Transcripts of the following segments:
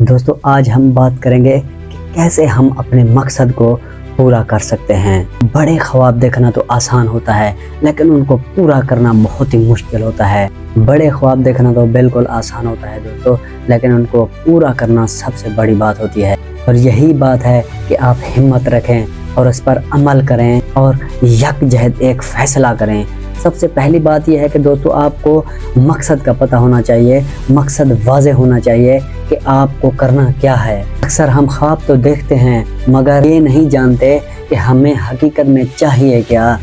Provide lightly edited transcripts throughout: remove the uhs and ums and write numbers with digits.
दोस्तों आज हम बात करेंगे कि कैसे हम अपने मकसद को पूरा कर सकते हैं। बड़े ख्वाब देखना तो आसान होता है, लेकिन उनको पूरा करना बहुत ही मुश्किल होता है। बड़े ख्वाब देखना तो बिल्कुल आसान होता है दोस्तों, लेकिन उनको पूरा करना सबसे बड़ी बात होती है। और यही बात है कि आप हिम्मत रखें और इस पर अमल करें और यकजहत एक फैसला करें। सबसे पहली बात यह है कि दोस्तों आपको मकसद का पता होना चाहिए, मकसद वाज़ेह होना चाहिए कि आपको करना क्या है। अक्सर हम ख्वाब तो देखते हैं मगर ये नहीं जानते कि हमें हकीकत में चाहिए क्या।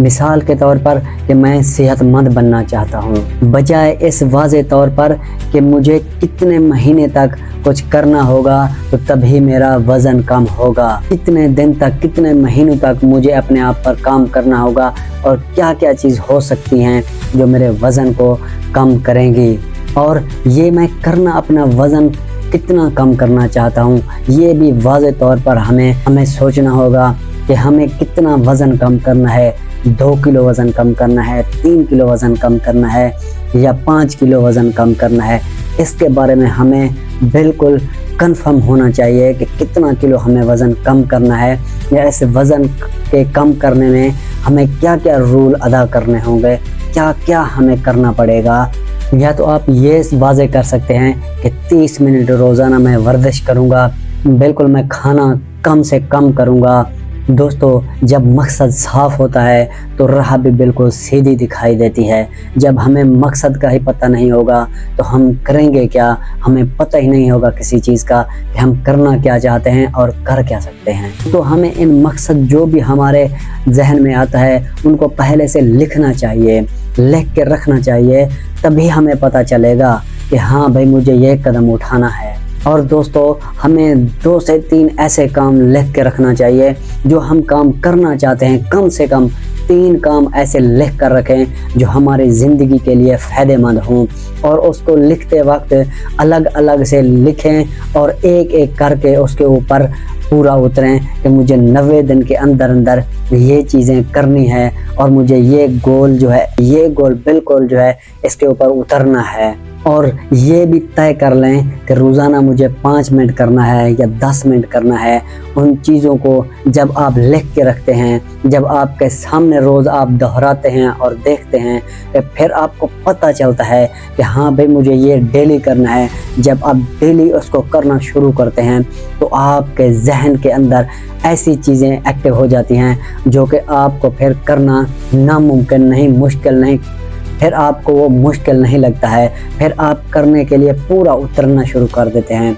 मिसाल के तौर पर कि मैं सेहतमंद बनना चाहता हूँ, बजाय इस वाज़ेह तौर पर कि मुझे कितने महीने तक कुछ करना होगा तो तभी मेरा वज़न कम होगा, कितने दिन तक कितने महीनों तक मुझे अपने आप पर काम करना होगा और क्या क्या चीज़ हो सकती हैं जो मेरे वज़न को कम करेंगी। और ये मैं करना अपना वज़न कितना कम करना चाहता हूँ, ये भी वाज़ेह तौर पर हमें सोचना होगा कि हमें कितना वज़न कम करना है। 2 किलो वज़न कम करना है, 3 किलो वज़न कम करना है या 5 किलो वज़न कम करना है। इसके बारे में हमें बिल्कुल कंफर्म होना चाहिए कि कितना किलो हमें वज़न कम करना है, या इस वज़न के कम करने में हमें क्या क्या रूल अदा करने होंगे, क्या क्या हमें करना पड़ेगा। या तो आप ये वाज़ेह कर सकते हैं कि 30 मिनट रोज़ाना मैं वर्जिश करूँगा, बिल्कुल मैं खाना कम से कम करूँगा। दोस्तों जब मकसद साफ़ होता है तो राह भी बिल्कुल सीधी दिखाई देती है। जब हमें मकसद का ही पता नहीं होगा तो हम करेंगे क्या, हमें पता ही नहीं होगा किसी चीज़ का कि हम करना क्या चाहते हैं और कर क्या सकते हैं। तो हमें इन मकसद जो भी हमारे जहन में आता है उनको पहले से लिखना चाहिए, लिख के रखना चाहिए, तभी हमें पता चलेगा कि हाँ भाई मुझे ये कदम उठाना है। और दोस्तों हमें 2 से 3 ऐसे काम लिख के रखना चाहिए जो हम काम करना चाहते हैं। कम से कम 3 काम ऐसे लिख कर रखें जो हमारी ज़िंदगी के लिए फ़ायदेमंद हों, और उसको लिखते वक्त अलग अलग से लिखें और एक एक करके उसके ऊपर पूरा उतरें कि मुझे 90 दिन के अंदर अंदर ये चीज़ें करनी है और मुझे ये गोल जो है, ये गोल बिल्कुल जो है इसके ऊपर उतरना है। और ये भी तय कर लें कि रोज़ाना मुझे 5 मिनट करना है या 10 मिनट करना है। उन चीज़ों को जब आप लिख के रखते हैं, जब आपके सामने रोज़ आप दोहराते हैं और देखते हैं, कि फिर आपको पता चलता है कि हाँ भाई मुझे ये डेली करना है। जब आप डेली उसको करना शुरू करते हैं तो आपके जहन के अंदर ऐसी चीज़ें एक्टिव हो जाती हैं जो कि आपको फिर करना नामुमकिन नहीं, मुश्किल नहीं, फिर आपको वो मुश्किल नहीं लगता है, फिर आप करने के लिए पूरा उतरना शुरू कर देते हैं।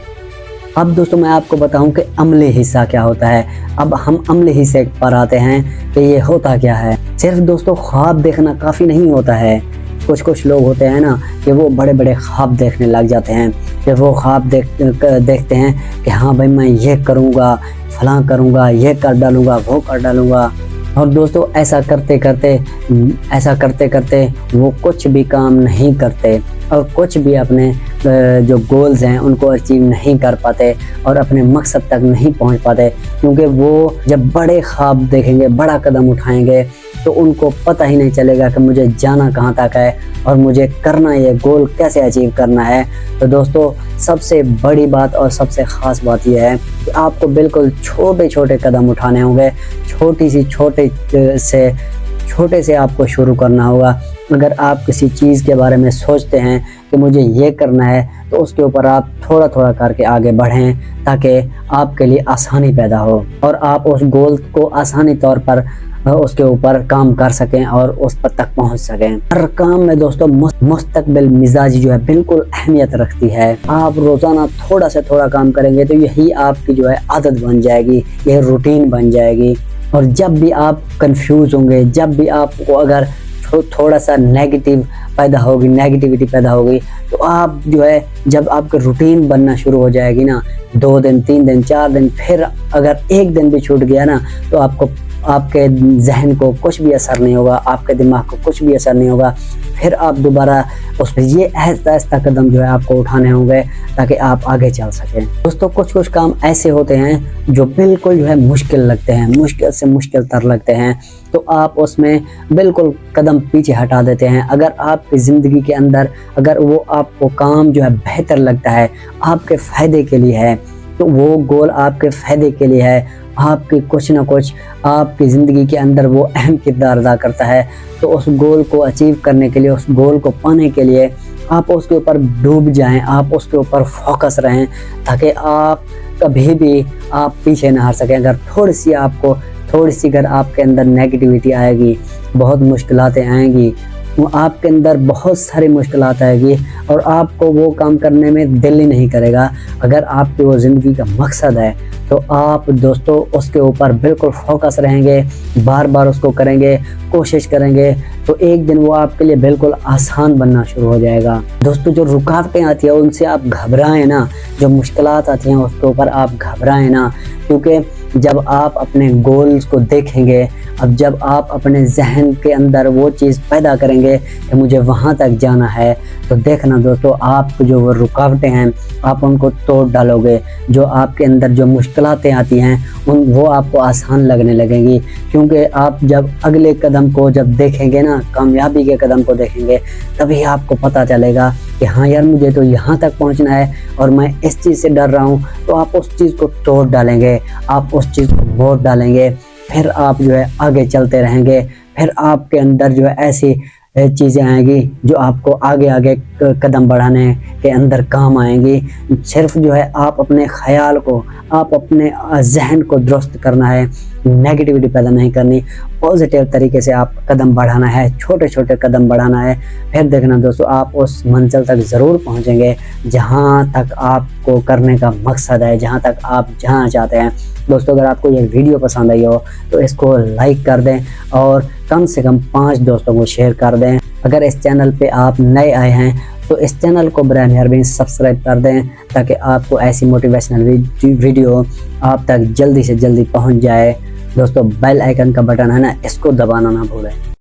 अब दोस्तों मैं आपको बताऊं कि अमली हिस्सा क्या होता है। अब हम अमली हिस्से पर आते हैं कि ये होता क्या है। सिर्फ दोस्तों ख्वाब देखना काफ़ी नहीं होता है। कुछ लोग होते हैं ना कि वो बड़े बड़े ख्वाब देखने लग जाते हैं, कि वो ख्वाब देखते हैं कि हाँ भाई मैं ये करूँगा, फलां करूँगा, ये कर डालूँगा, वो कर डालूँगा। और दोस्तों ऐसा करते करते वो कुछ भी काम नहीं करते और कुछ भी अपने जो गोल्स हैं उनको अचीव नहीं कर पाते और अपने मकसद तक नहीं पहुंच पाते, क्योंकि वो जब बड़े ख्वाब देखेंगे, बड़ा कदम उठाएंगे तो उनको पता ही नहीं चलेगा कि मुझे जाना कहाँ तक है और मुझे करना ये गोल कैसे अचीव करना है। तो दोस्तों सबसे बड़ी बात और सबसे ख़ास बात यह है कि आपको बिल्कुल छोटे छोटे कदम उठाने होंगे, छोटे से आपको शुरू करना होगा। अगर आप किसी चीज़ के बारे में सोचते हैं कि मुझे ये करना है तो उसके ऊपर आप थोड़ा थोड़ा करके आगे बढ़ें ताकि आपके लिए आसानी पैदा हो और आप उस गोल को आसानी तौर पर उसके ऊपर काम कर सकें और उस पर तक पहुंच सकें। हर काम में दोस्तों मुस्तकबिल मिजाजी जो है बिल्कुल अहमियत रखती है। आप रोज़ाना थोड़ा से थोड़ा काम करेंगे तो यही आपकी जो है आदत बन जाएगी, यह रूटीन बन जाएगी। और जब भी आप कंफ्यूज होंगे, जब भी आपको अगर थोड़ा सा नेगेटिविटी पैदा होगी तो आप जो है जब आपका रूटीन बनना शुरू हो जाएगी ना, 2 दिन 3 दिन 4 दिन, फिर अगर 1 दिन भी छूट गया ना तो आपके जहन को कुछ भी असर नहीं होगा, आपके दिमाग को कुछ भी असर नहीं होगा। फिर आप दोबारा उस पर ये आहिस्ता कदम जो है आपको उठाने होंगे ताकि आप आगे चल सकें। दोस्तों कुछ काम ऐसे होते हैं जो बिल्कुल जो है मुश्किल लगते हैं, मुश्किल से मुश्किल तर लगते हैं, तो आप उसमें बिल्कुल कदम पीछे हटा देते हैं। अगर आप आपकी ज़िंदगी के अंदर अगर वो आपको काम जो है बेहतर लगता है, आपके फ़ायदे के लिए है, तो वो गोल आपके फ़ायदे के लिए है, आपकी कुछ ना कुछ आपकी ज़िंदगी के अंदर वो अहम किरदार अदा करता है, तो उस गोल को अचीव करने के लिए, उस गोल को पाने के लिए आप उसके ऊपर डूब जाएं, आप उसके ऊपर फोकस रहें, ताकि आप कभी भी आप पीछे ना हार सकें। अगर थोड़ी सी अगर आपके अंदर नेगेटिविटी आएगी, बहुत मुश्किलातें आएंगी, वो आपके अंदर बहुत सारी मुश्किलात आएगी और आपको वो काम करने में दिल ही नहीं करेगा। अगर आपकी वो ज़िंदगी का मकसद है तो आप दोस्तों उसके ऊपर बिल्कुल फोकस रहेंगे, बार बार उसको करेंगे, कोशिश करेंगे, तो एक दिन वो आपके लिए बिल्कुल आसान बनना शुरू हो जाएगा। दोस्तों, जो रुकावटें आती हैं उनसे आप घबराएं ना, जो मुश्किलात आती हैं उसके ऊपर आप घबराएं ना, क्योंकि जब आप अपने गोल्स को देखेंगे, अब जब आप अपने जहन के अंदर वो चीज़ पैदा करेंगे कि मुझे वहाँ तक जाना है, तो देखना दोस्तों, आपको जो वो रुकावटें हैं आप उनको तोड़ डालोगे। जो आपके अंदर जो मुश्किलातें आती हैं वो आपको आसान लगने लगेंगी, क्योंकि आप जब अगले कदम को जब देखेंगे ना, कामयाबी के कदम को देखेंगे, तभी आपको पता चलेगा कि हाँ यार, मुझे तो यहाँ तक पहुँचना है और मैं इस चीज़ से डर रहा हूँ। तो आप उस चीज़ को तोड़ डालेंगे, आप उस चीज़ को मोड़ डालेंगे, फिर आप जो है आगे चलते रहेंगे। फिर आपके अंदर जो है ऐसी चीज़ें आएंगी जो आपको आगे आगे कदम बढ़ाने के अंदर काम आएंगी। सिर्फ जो है आप अपने ख्याल को, आप अपने जहन को दुरुस्त करना है, नेगेटिविटी पैदा नहीं करनी, पॉजिटिव तरीके से आप कदम बढ़ाना है, छोटे छोटे कदम बढ़ाना है। फिर देखना दोस्तों, आप उस मंजिल तक ज़रूर पहुंचेंगे जहां तक आपको करने का मकसद है, जहां तक आप जाना चाहते हैं। दोस्तों, अगर आपको ये वीडियो पसंद आई हो तो इसको लाइक कर दें और कम से कम 5 दोस्तों को शेयर कर दें। अगर इस चैनल पे आप नए आए हैं तो इस चैनल को बराए मेहरबानी सब्सक्राइब कर दें, ताकि आपको ऐसी मोटिवेशनल वीडियो आप तक जल्दी से जल्दी पहुंच जाए। दोस्तों, बेल आइकन का बटन है ना, इसको दबाना ना भूलें।